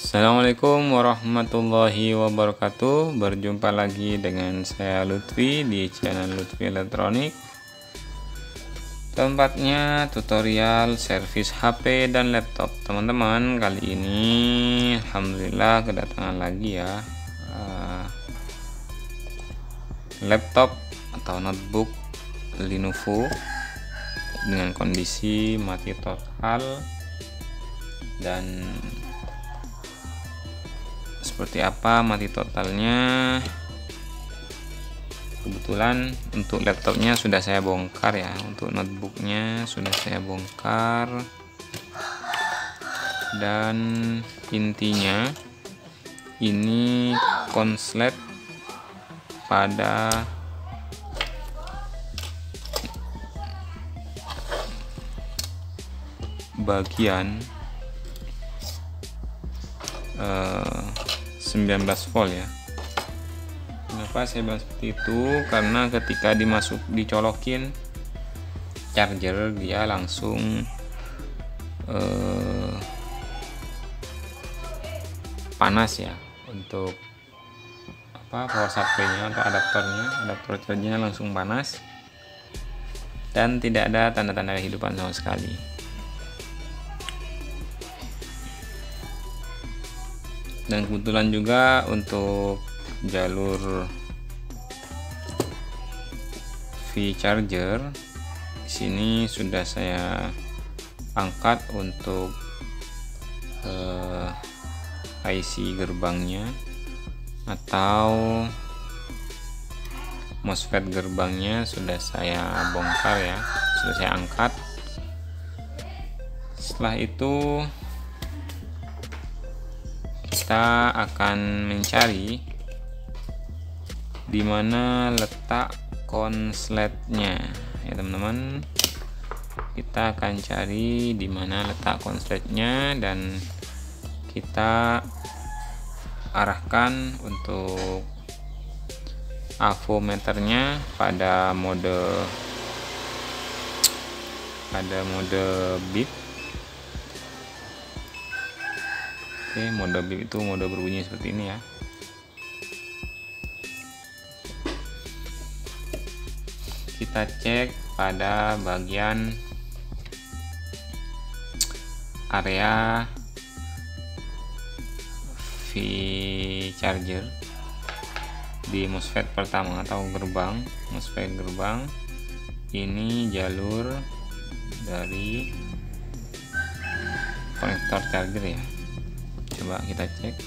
Assalamualaikum warahmatullahi wabarakatuh. Berjumpa lagi dengan saya Lutfi di channel Lutfi Elektronik. Tempatnya tutorial servis HP dan laptop. Teman-teman, kali ini alhamdulillah kedatangan lagi ya laptop atau notebook Lenovo dengan kondisi mati total. Dan seperti apa mati totalnya, kebetulan untuk laptopnya sudah saya bongkar ya, untuk notebooknya sudah saya bongkar. Dan intinya ini konslet pada bagian 19 volt ya. Kenapa saya bilang seperti itu? Karena ketika dicolokin charger, dia langsung panas ya. Untuk power supply-nya atau adaptor chargernya langsung panas dan tidak ada tanda-tanda kehidupan sama sekali. Dan kebetulan juga untuk jalur V charger di sini sudah saya angkat untuk IC gerbangnya atau MOSFET gerbangnya sudah saya bongkar ya, sudah saya angkat. Setelah itu kita akan mencari di mana letak konsletnya ya teman-teman. Kita akan cari di mana letak konsletnya dan kita arahkan untuk avometernya pada mode bip. Oke, mode bip itu mode berbunyi seperti ini ya. Kita cek pada bagian area V charger di MOSFET pertama atau gerbang, MOSFET gerbang. Ini jalur dari konektor charger ya. Coba kita cek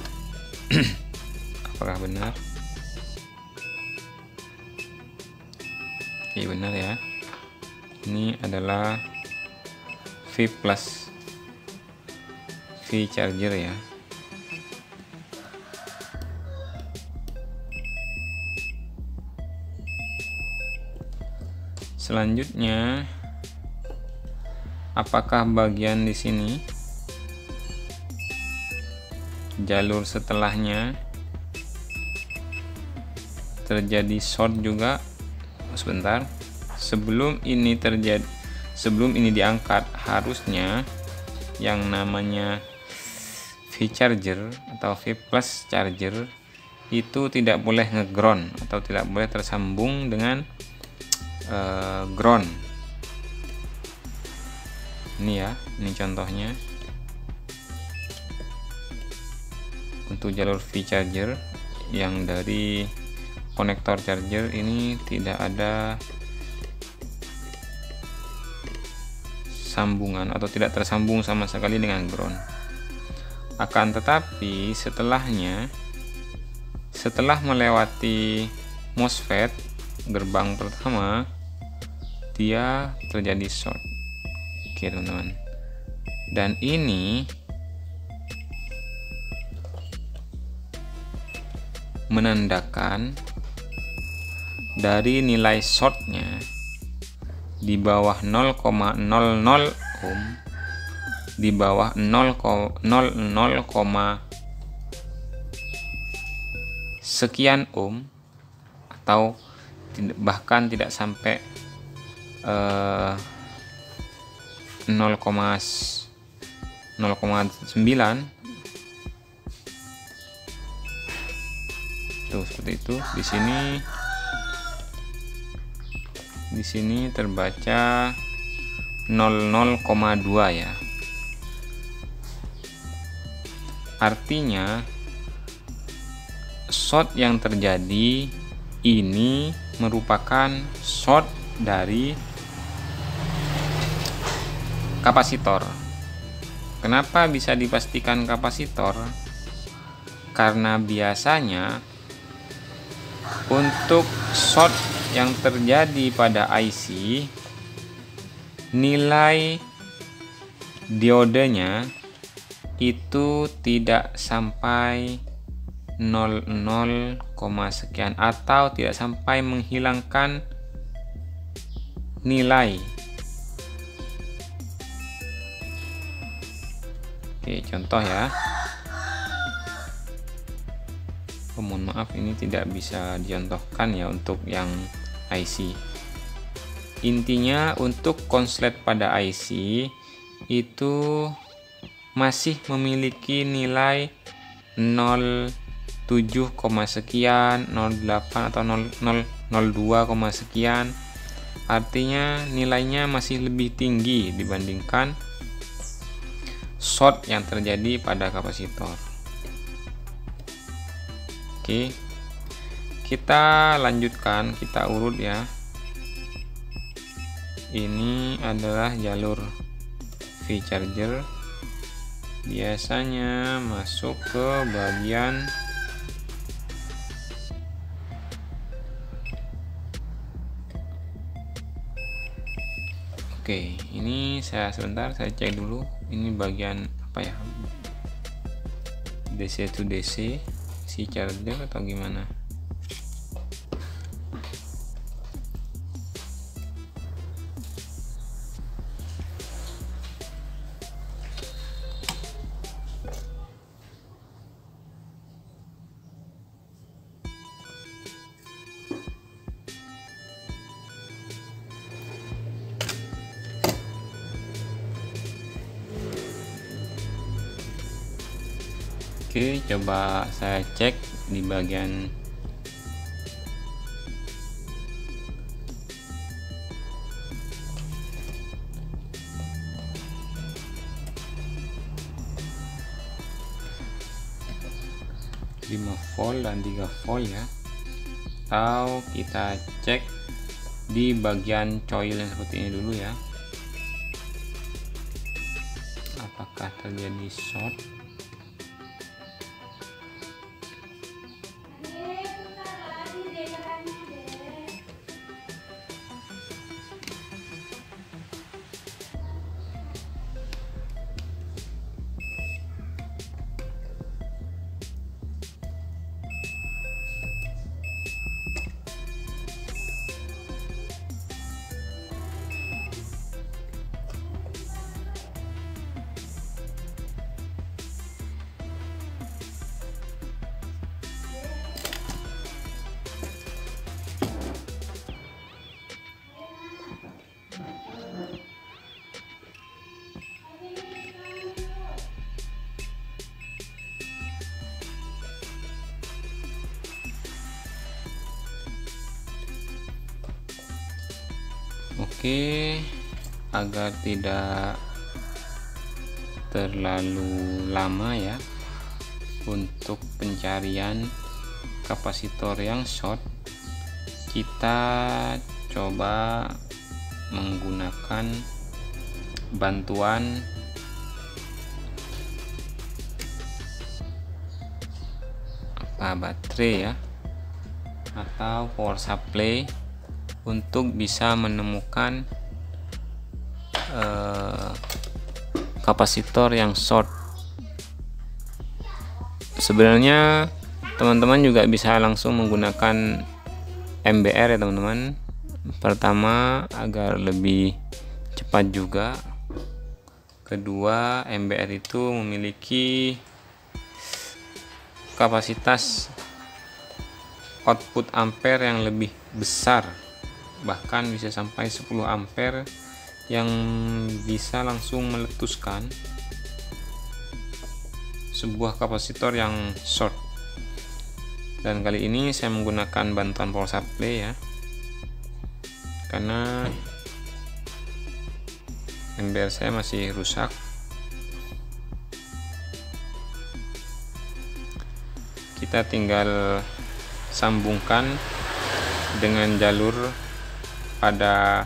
apakah benar. Oke, benar ya. Ini adalah V plus V charger ya. Selanjutnya, apakah bagian di sini jalur setelahnya terjadi short juga? Sebentar, sebelum ini diangkat, harusnya yang namanya V charger atau V plus charger itu tidak boleh ngeground atau tidak boleh tersambung dengan ground. Ini ya, ini contohnya untuk jalur V charger yang dari konektor charger ini tidak ada sambungan atau tidak tersambung sama sekali dengan ground. Akan tetapi setelah melewati MOSFET gerbang pertama, dia terjadi short. Oke teman-teman, dan ini menandakan dari nilai shortnya di bawah 0,00 ohm, di bawah 0,00 sekian ohm, atau bahkan tidak sampai 0,9, Tuh seperti itu. Di sini terbaca 00,2 ya. Artinya short yang terjadi ini merupakan short dari kapasitor. Kenapa bisa dipastikan kapasitor? Karena biasanya untuk short yang terjadi pada IC, nilai diodenya itu tidak sampai 00, sekian atau tidak sampai menghilangkan nilai. Oke, contoh ya. Mohon maaf, ini tidak bisa dicontohkan ya untuk yang IC. Intinya untuk konslet pada IC itu masih memiliki nilai 07, sekian, 08 atau 02, sekian. Artinya nilainya masih lebih tinggi dibandingkan short yang terjadi pada kapasitor. Oke, kita lanjutkan, kita urut ya. Ini adalah jalur V charger, biasanya masuk ke bagian Oke, ini sebentar saya cek dulu. Ini bagian apa ya? DC to DC, si charger atau gimana? Oke, coba saya cek di bagian volt dan 3 volt ya, atau kita cek di bagian coil yang seperti ini dulu ya, apakah terjadi short. Oke, agar tidak terlalu lama ya untuk pencarian kapasitor yang short, kita coba menggunakan bantuan baterai ya atau power supply untuk bisa menemukan kapasitor yang short. Sebenarnya teman-teman juga bisa langsung menggunakan MBR ya teman-teman. Pertama, agar lebih cepat juga. Kedua, MBR itu memiliki kapasitas output ampere yang lebih besar, bahkan bisa sampai 10 ampere yang bisa langsung meletuskan sebuah kapasitor yang short. Dan kali ini saya menggunakan bantuan power supply ya, karena ember saya masih rusak. Kita tinggal sambungkan dengan jalur pada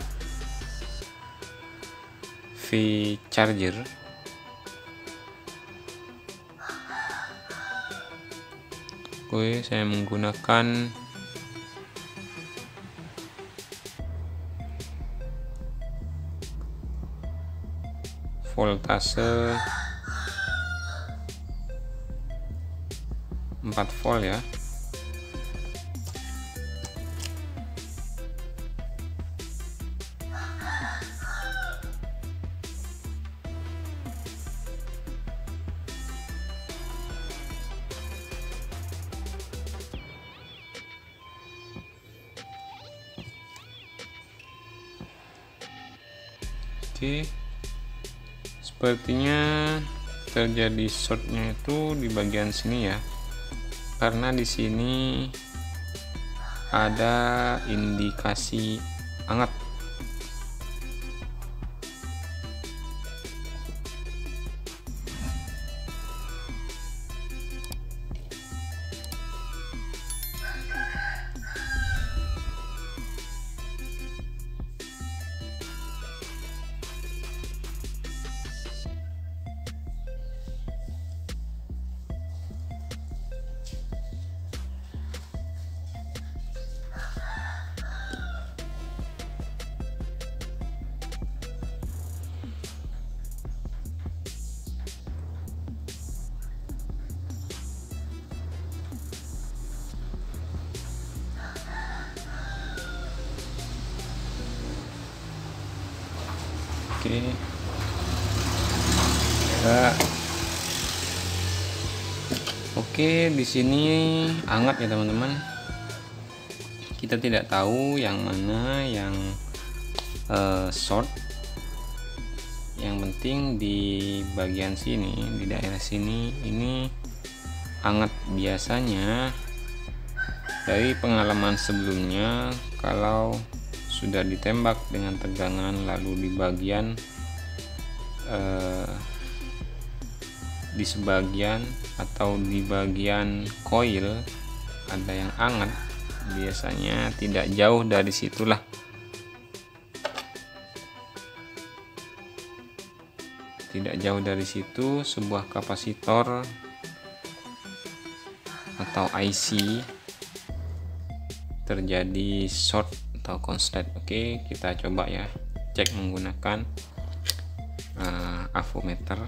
V charger. Oke, saya menggunakan voltase 4 volt ya. Oke, sepertinya terjadi shortnya itu di bagian sini ya, karena di sini ada indikasi hangat. Oke. Nah, oke, di sini hangat ya teman-teman. Kita tidak tahu yang mana yang short. Yang penting di bagian sini, di daerah sini ini hangat. Biasanya dari pengalaman sebelumnya, kalau sudah ditembak dengan tegangan lalu di bagian di sebagian atau di bagian koil ada yang hangat, biasanya tidak jauh dari situlah sebuah kapasitor atau IC terjadi short atau konslet. Oke, kita coba ya, cek menggunakan avometer.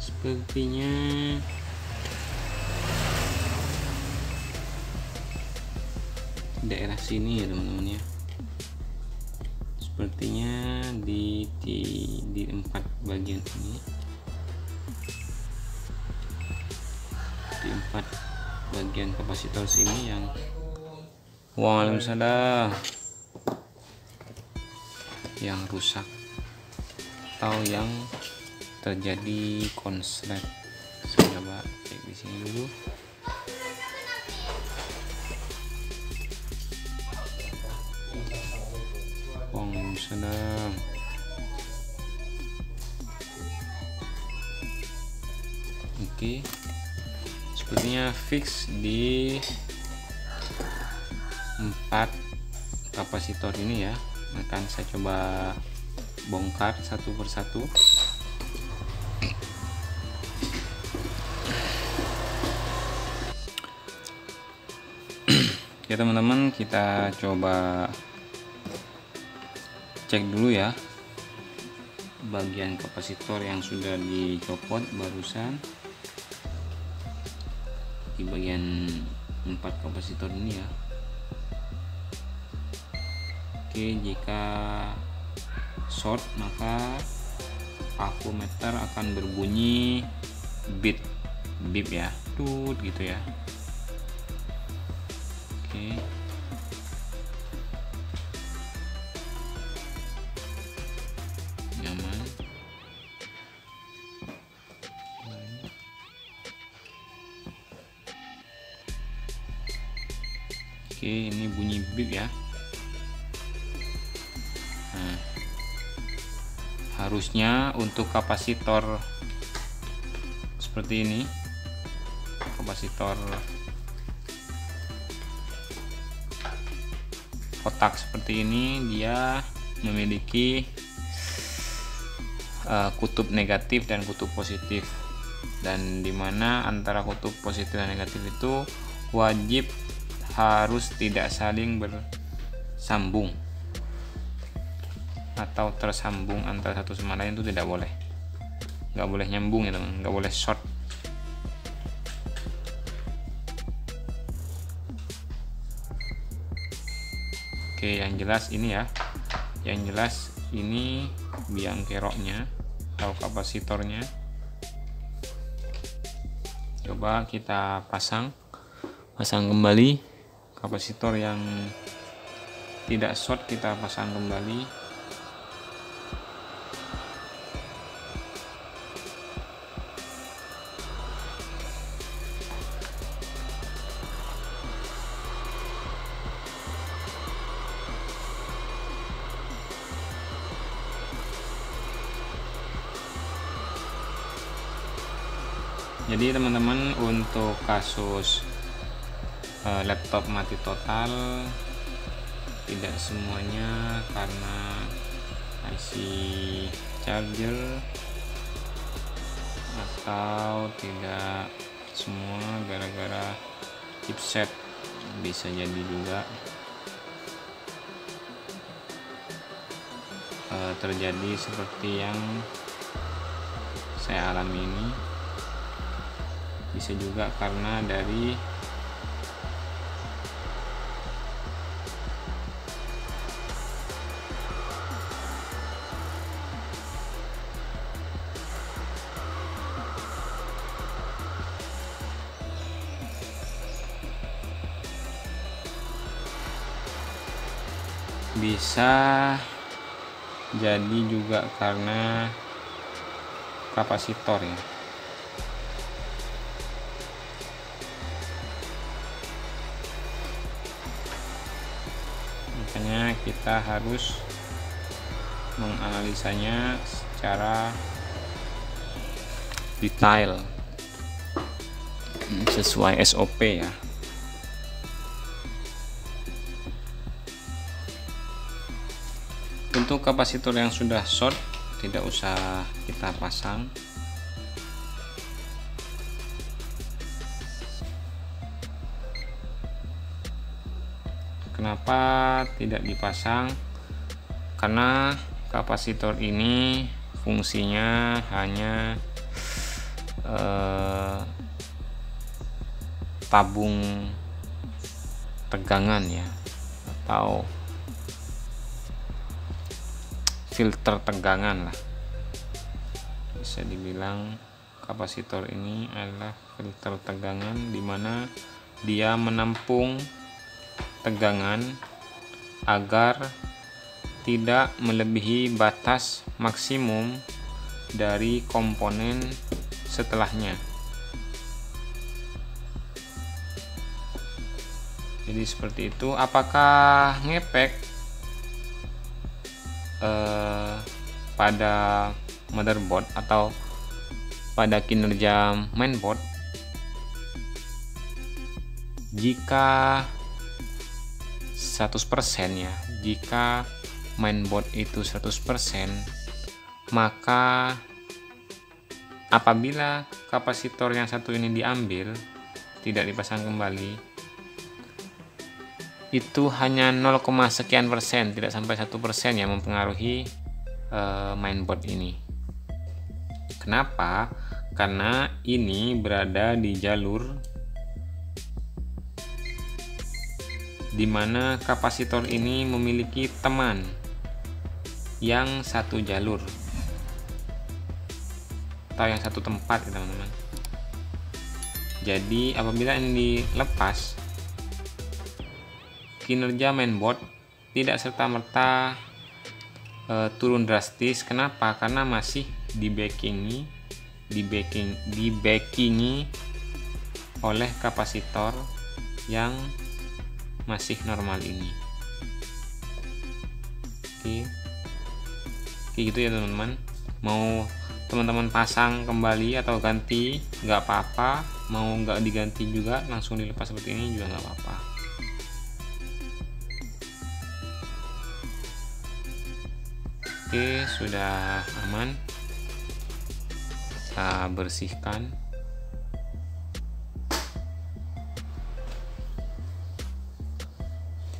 Sepertinya daerah sini ya teman-teman ya, sepertinya di 4 bagian ini, di 4 bagian kapasitor sini yang waalaikumsalam yang rusak atau yang terjadi konslet. Saya coba cek di sini dulu. Waalaikumsalam. Oke, sepertinya fix di 4 kapasitor ini ya. Akan saya coba bongkar satu persatu. Oke teman-teman, kita coba cek dulu ya bagian kapasitor yang sudah dicopot barusan di bagian 4 kapasitor ini ya. Oke, jika short maka vakuummeter akan berbunyi beep ya, tut gitu ya. Oke, nyaman. Oke, ini bunyi beep ya. Nah, harusnya untuk kapasitor seperti ini, kapasitor kotak seperti ini, dia memiliki kutub negatif dan kutub positif, dan dimana antara kutub positif dan negatif itu wajib harus tidak saling bersambung atau tersambung antara satu sama lain, itu tidak boleh, nggak boleh nyambung ya teman, nggak boleh short. Oke, yang jelas ini ya, yang jelas ini biang keroknya atau kapasitornya. Coba kita pasang kembali kapasitor yang tidak short, kita pasang kembali. Jadi teman-teman, untuk kasus laptop mati total tidak semuanya karena IC charger, atau tidak semua gara-gara chipset, bisa jadi juga terjadi seperti yang saya alami ini. Bisa juga karena dari bisa jadi juga karena kapasitor ya. Makanya kita harus menganalisanya secara detail sesuai SOP ya. Untuk kapasitor yang sudah short tidak usah kita pasang. Kenapa tidak dipasang? Karena kapasitor ini fungsinya hanya tabung tegangan ya, atau filter tegangan lah, bisa dibilang kapasitor ini adalah filter tegangan, dimana dia menampung tegangan agar tidak melebihi batas maksimum dari komponen setelahnya. Jadi seperti itu. Apakah ngepek pada motherboard atau pada kinerja mainboard? jika 100% ya, jika mainboard itu 100%, maka apabila kapasitor yang satu ini diambil, tidak dipasang kembali, itu hanya 0, sekian persen, tidak sampai 1% yang mempengaruhi mainboard ini. Kenapa? Karena ini berada di jalur di mana kapasitor ini memiliki teman yang satu jalur atau yang satu tempat, teman-teman. Jadi apabila ini dilepas, kinerja mainboard tidak serta-merta turun drastis. Kenapa? Karena masih dibackingi oleh kapasitor yang masih normal ini. Oke gitu ya teman-teman. Mau teman-teman pasang kembali atau ganti nggak apa-apa, mau nggak diganti juga langsung dilepas seperti ini juga nggak apa-apa. Oke, sudah aman. Kita bersihkan.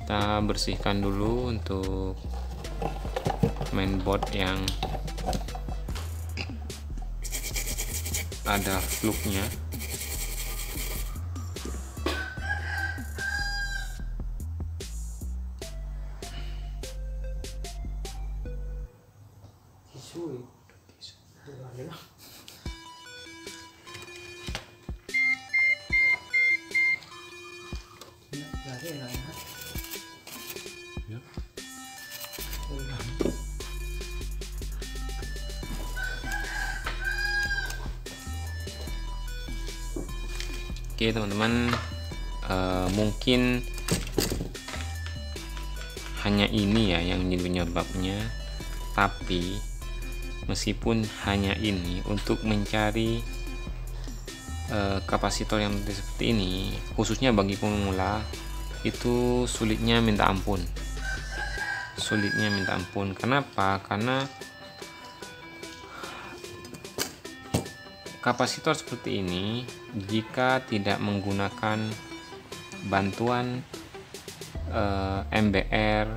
Kita bersihkan dulu untuk mainboard yang ada fluknya. Oke teman-teman, mungkin hanya ini ya yang jadi penyebabnya, tapi meskipun hanya ini, untuk mencari kapasitor yang seperti ini, khususnya bagi pemula, itu sulitnya minta ampun. Kenapa? Karena kapasitor seperti ini jika tidak menggunakan bantuan MBR,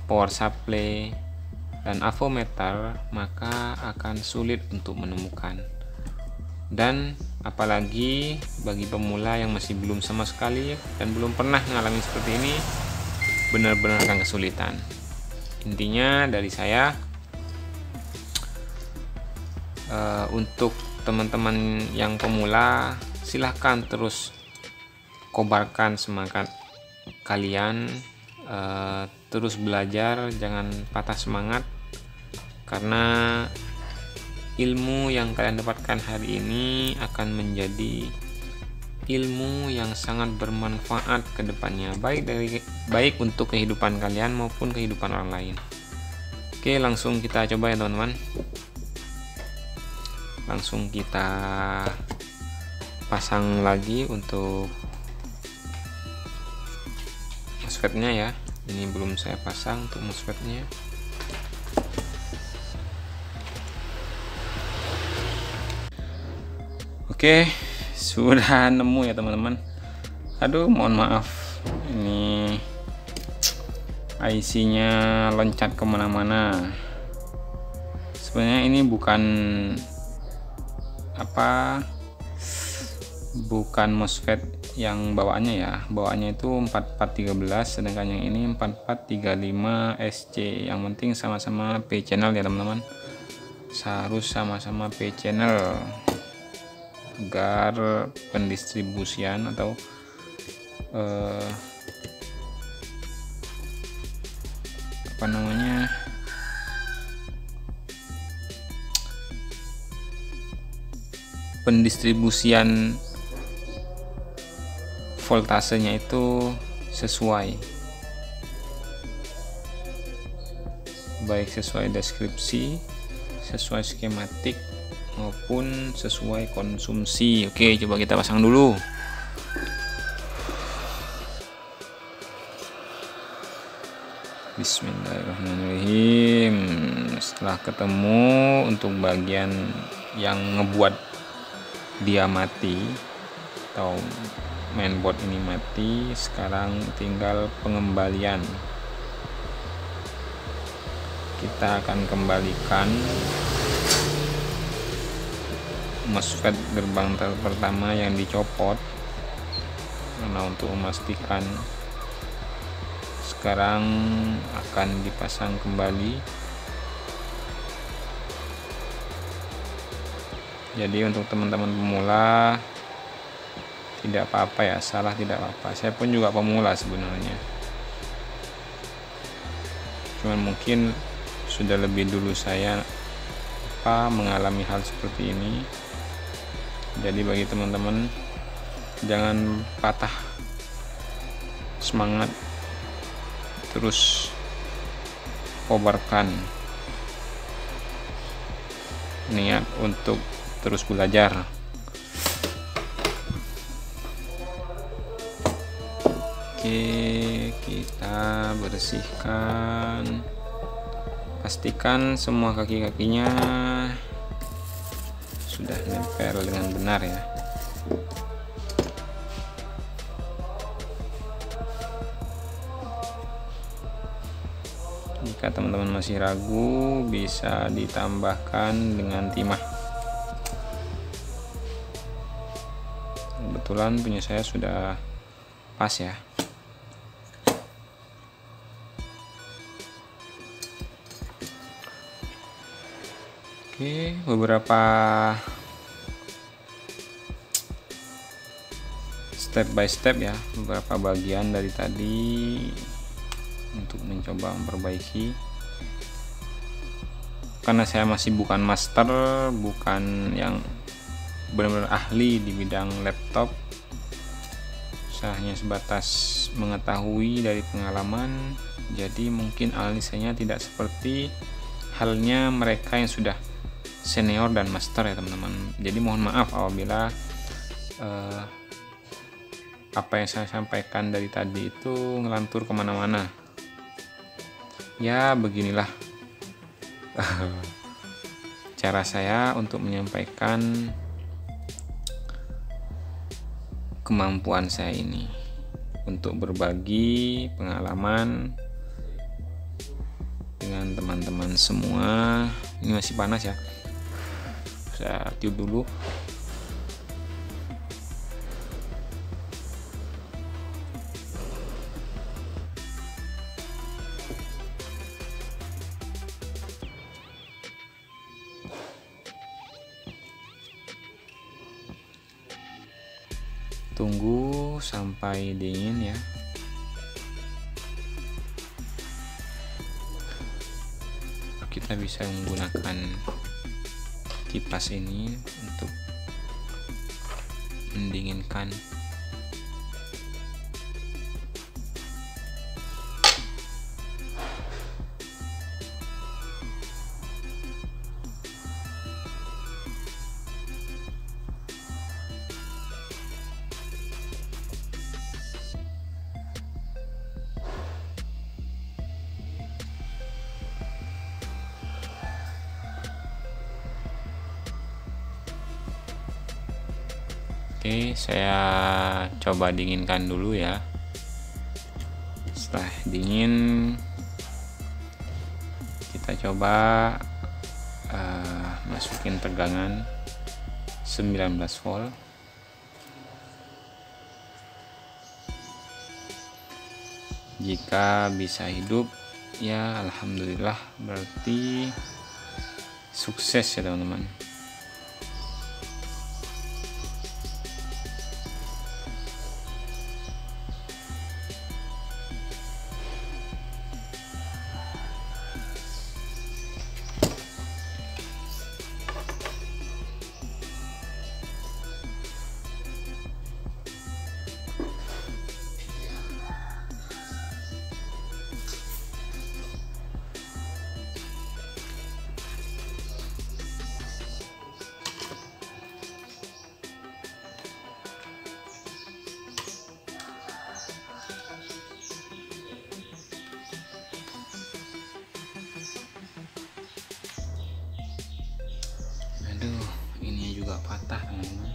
power supply, dan avometer, maka akan sulit untuk menemukan. Dan apalagi bagi pemula yang masih belum sama sekali dan belum pernah mengalami seperti ini, benar-benar akan kesulitan. Intinya dari saya, untuk teman-teman yang pemula, silahkan terus kobarkan semangat kalian, terus belajar, jangan patah semangat, karena ilmu yang kalian dapatkan hari ini akan menjadi ilmu yang sangat bermanfaat ke depannya, baik untuk kehidupan kalian maupun kehidupan orang lain. Oke, langsung kita coba ya teman-teman. Langsung kita pasang lagi untuk MOSFET-nya ya. Ini belum saya pasang untuk MOSFET-nya. Oke, sudah nemu ya teman-teman. Aduh, mohon maaf, ini IC-nya loncat kemana-mana. Sebenarnya ini bukan MOSFET yang bawaannya ya. Bawaannya itu 4413, sedangkan yang ini 4435 SC. Yang penting sama-sama P channel ya teman-teman. Harus sama-sama P channel agar pendistribusian atau pendistribusian voltasenya itu sesuai, baik sesuai deskripsi, sesuai skematik, maupun sesuai konsumsi. Oke, coba kita pasang dulu. Bismillahirrahmanirrahim. Setelah ketemu untuk bagian yang ngebuat dia mati atau mainboard ini mati, sekarang tinggal pengembalian. Kita akan kembalikan MOSFET gerbang pertama yang dicopot karena untuk memastikan sekarang akan dipasang kembali. Jadi untuk teman-teman pemula tidak apa-apa ya, salah tidak apa-apa. Saya pun juga pemula sebenarnya, cuman mungkin sudah lebih dulu saya mengalami hal seperti ini. Jadi bagi teman-teman, jangan patah semangat, terus kobarkan niat untuk terus belajar. Oke, kita bersihkan, pastikan semua kaki-kakinya sudah nempel dengan benar ya. Jika teman-teman masih ragu, bisa ditambahkan dengan timah. Kebetulan punya saya sudah pas ya. Oke, beberapa step by step ya, beberapa bagian dari tadi untuk mencoba memperbaiki. Karena saya masih bukan master, bukan yang benar-benar ahli di bidang laptop, saya hanya sebatas mengetahui dari pengalaman. Jadi mungkin analisanya tidak seperti halnya mereka yang sudah senior dan master ya teman-teman. Jadi mohon maaf apabila apa yang saya sampaikan dari tadi itu ngelantur kemana-mana. Ya beginilah cara saya untuk menyampaikan kemampuan saya ini, untuk berbagi pengalaman dengan teman-teman semua. Ini masih panas ya, saya tiup dulu. Tunggu sampai dingin ya. Kita bisa menggunakan kipas ini untuk mendinginkan. Oke, saya coba dinginkan dulu ya. Setelah dingin, kita coba masukin tegangan 19 volt. Jika bisa hidup ya alhamdulillah, berarti sukses ya teman-teman. juga patah teman-teman.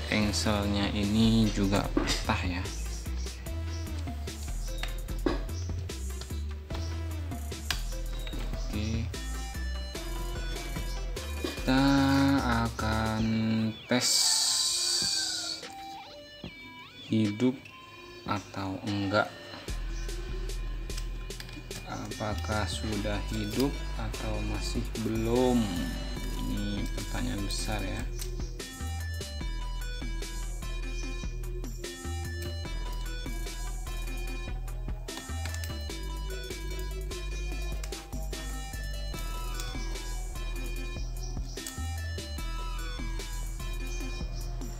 Engselnya ini juga patah ya. Oke, kita akan tes hidup atau enggak. Apakah sudah hidup atau masih belum? Ini pertanyaan besar ya.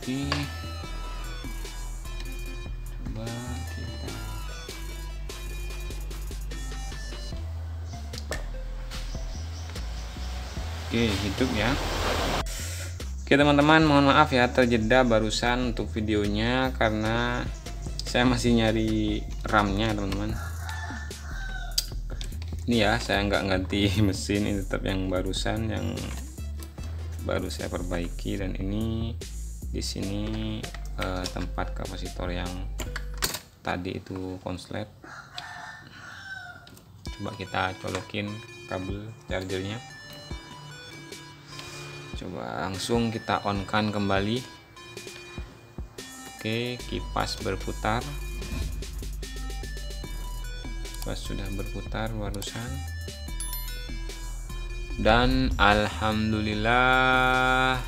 Oke, coba kita hidup ya. Oke teman-teman, mohon maaf ya terjeda barusan untuk videonya karena saya masih nyari RAM-nya teman-teman. Ini ya, saya nggak ganti mesin, ini tetap yang barusan yang baru saya perbaiki. Dan ini di sini tempat kapasitor yang tadi itu konslet. Coba kita colokin kabel chargernya. Coba langsung kita on kan kembali. Oke, kipas berputar. Kipas sudah berputar barusan. Dan alhamdulillah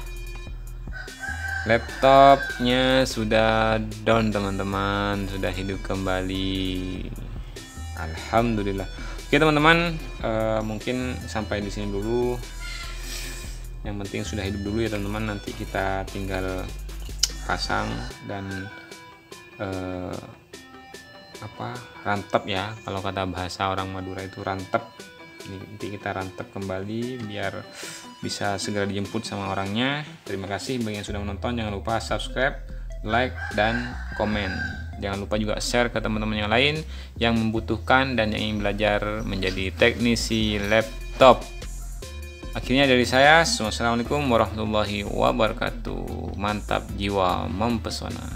laptopnya sudah down teman-teman, sudah hidup kembali. Alhamdulillah. Oke teman-teman, mungkin sampai di sini dulu. Yang penting sudah hidup dulu ya teman-teman. Nanti kita tinggal pasang dan rantep ya. Kalau kata bahasa orang Madura itu rantep. Nanti kita rantep kembali biar bisa segera dijemput sama orangnya. Terima kasih bagi yang sudah menonton. Jangan lupa subscribe, like, dan komen. Jangan lupa juga share ke teman-teman yang lain yang membutuhkan dan yang ingin belajar menjadi teknisi laptop. Akhirnya dari saya, wassalamualaikum warahmatullahi wabarakatuh. Mantap jiwa mempesona.